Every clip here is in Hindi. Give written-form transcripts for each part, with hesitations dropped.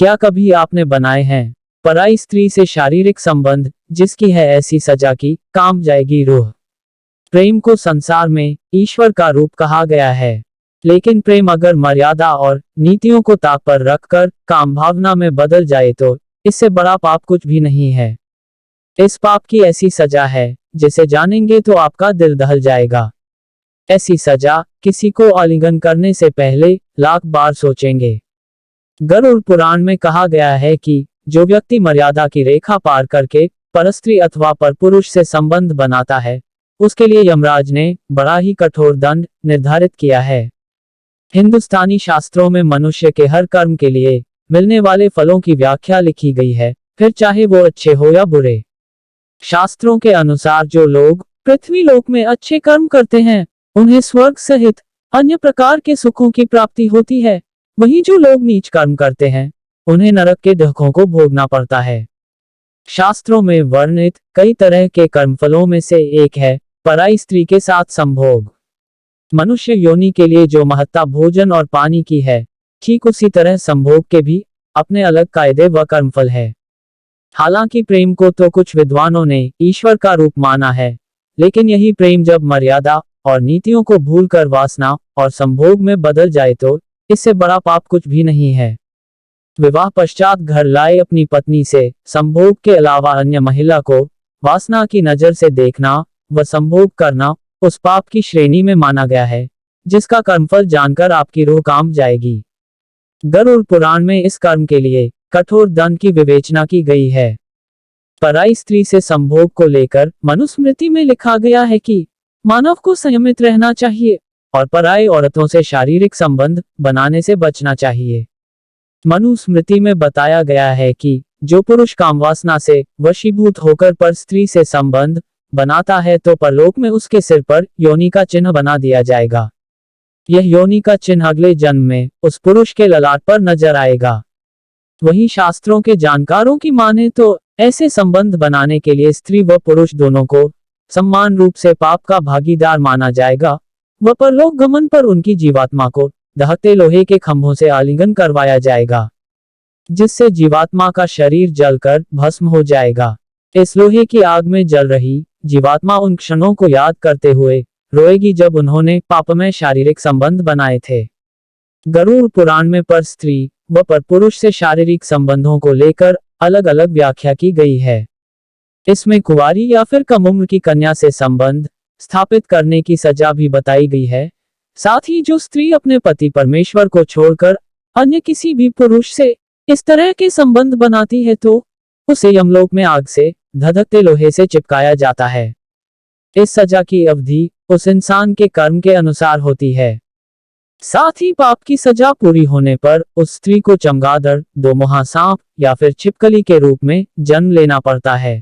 क्या कभी आपने बनाए हैं पराई स्त्री से शारीरिक संबंध, जिसकी है ऐसी सजा की काम जाएगी रूह। प्रेम को संसार में ईश्वर का रूप कहा गया है, लेकिन प्रेम अगर मर्यादा और नीतियों को ताक पर रखकर काम भावना में बदल जाए तो इससे बड़ा पाप कुछ भी नहीं है। इस पाप की ऐसी सजा है जिसे जानेंगे तो आपका दिल दहल जाएगा। ऐसी सजा किसी को आलिंगन करने से पहले लाख बार सोचेंगे। गरुड़ पुराण में कहा गया है कि जो व्यक्ति मर्यादा की रेखा पार करके परस्त्री अथवा परपुरुष से संबंध बनाता है, उसके लिए यमराज ने बड़ा ही कठोर दंड निर्धारित किया है। हिंदुस्तानी शास्त्रों में मनुष्य के हर कर्म के लिए मिलने वाले फलों की व्याख्या लिखी गई है, फिर चाहे वो अच्छे हो या बुरे। शास्त्रों के अनुसार जो लोग पृथ्वी लोक में अच्छे कर्म करते हैं, उन्हें स्वर्ग सहित अन्य प्रकार के सुखों की प्राप्ति होती है। वहीं जो लोग नीच कर्म करते हैं, उन्हें नरक के ढकों को भोगना पड़ता है। शास्त्रों में वर्णित कई तरह के कर्मफलों में से एक है पराई स्त्री के साथ संभोग। मनुष्य योनि के लिए जो महत्ता भोजन और पानी की है, ठीक उसी तरह संभोग के भी अपने अलग कायदे व कर्मफल है। हालांकि प्रेम को तो कुछ विद्वानों ने ईश्वर का रूप माना है, लेकिन यही प्रेम जब मर्यादा और नीतियों को भूलकर वासना और संभोग में बदल जाए तो इससे बड़ा पाप कुछ भी नहीं है। विवाह पश्चात घर लाए अपनी पत्नी से संभोग के अलावा अन्य महिला को वासना की नजर से देखना व संभोग करना उस पाप की श्रेणी में माना गया है, जिसका कर्मफल जानकर आपकी रूह कांप जाएगी। गरुड़ पुराण में इस कर्म के लिए कठोर दंड की विवेचना की गई है। पराई स्त्री से संभोग को लेकर मनुस्मृति में लिखा गया है कि मानव को संयमित रहना चाहिए और पराई औरतों से शारीरिक संबंध बनाने से बचना चाहिए। मनुस्मृति में बताया गया है कि जो पुरुष कामवासना से वशीभूत होकर पर स्त्री से संबंध बनाता है तो परलोक में उसके सिर पर योनि का चिन्ह बना दिया जाएगा। यह योनि का चिन्ह अगले जन्म में उस पुरुष के ललाट पर नजर आएगा। वहीं शास्त्रों के जानकारों की माने तो ऐसे संबंध बनाने के लिए स्त्री व पुरुष दोनों को समान रूप से पाप का भागीदार माना जाएगा व परलोक गमन पर उनकी जीवात्मा को दहकते लोहे के खंभों से आलिंगन करवाया जाएगा, जिससे जीवात्मा का शरीर जलकर भस्म हो जाएगा। इस लोहे की आग में जल रही जीवात्मा उन क्षणों को याद करते हुए रोएगी जब उन्होंने पापमय शारीरिक संबंध बनाए थे। गरुड़ पुराण में पर स्त्री व पर पुरुष से शारीरिक संबंधों को लेकर अलग अलग व्याख्या की गई है। इसमें कुंवारी या फिर कम उम्र की कन्या से संबंध स्थापित करने की सजा भी बताई गई है। साथ ही जो स्त्री अपने पति परमेश्वर को छोड़कर अन्य किसी भी पुरुष से इस तरह के संबंध बनाती है तो उसे यमलोक में आग से धधकते लोहे से चिपकाया जाता है। इस सजा की अवधि उस इंसान के कर्म के अनुसार होती है। साथ ही पाप की सजा पूरी होने पर उस स्त्री को चमगादड़, दोमुहा सांप या फिर छिपकली के रूप में जन्म लेना पड़ता है।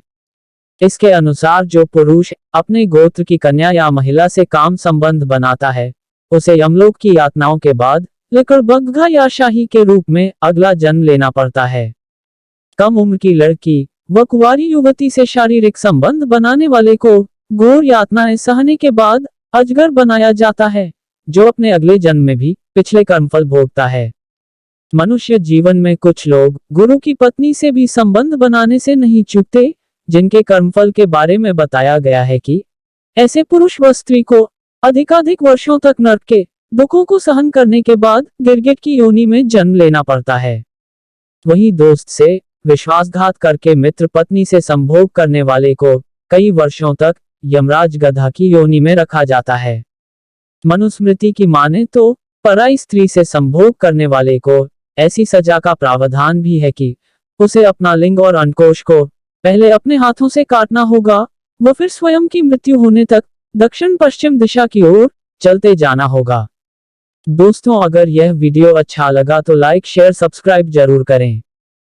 इसके अनुसार जो पुरुष अपने गोत्र की कन्या या महिला से काम संबंध बनाता है, उसे यमलोक की यातनाओं के बाद लकड़बग्घा या शाही के रूप में अगला जन्म लेना पड़ता है। कम उम्र की लड़की व कुंवारी युवती से शारीरिक संबंध बनाने वाले को घोर यातनाएं सहने के बाद अजगर बनाया जाता है, जो अपने अगले जन्म में भी पिछले कर्मफल भोगता है। मनुष्य जीवन में कुछ लोग गुरु की पत्नी से भी संबंध बनाने से नहीं चूकते, जिनके कर्मफल के बारे में बताया गया है कि ऐसे पुरुष व स्त्री को अधिकाधिक वर्षों तक नरक के दुखों को सहन करने के बाद गिरगिट की योनि में जन्म लेना पड़ता है। वहीं दोस्त से विश्वासघात करके मित्र पत्नी से संभोग करने वाले को कई वर्षों तक यमराज गधा की योनि में रखा जाता है। मनुस्मृति की माने तो पराई स्त्री से संभोग करने वाले को ऐसी सजा का प्रावधान भी है कि उसे अपना लिंग और अंडकोश को पहले अपने हाथों से काटना होगा व फिर स्वयं की मृत्यु होने तक दक्षिण पश्चिम दिशा की ओर चलते जाना होगा। दोस्तों, अगर यह वीडियो अच्छा लगा तो लाइक शेयर सब्सक्राइब जरूर करें।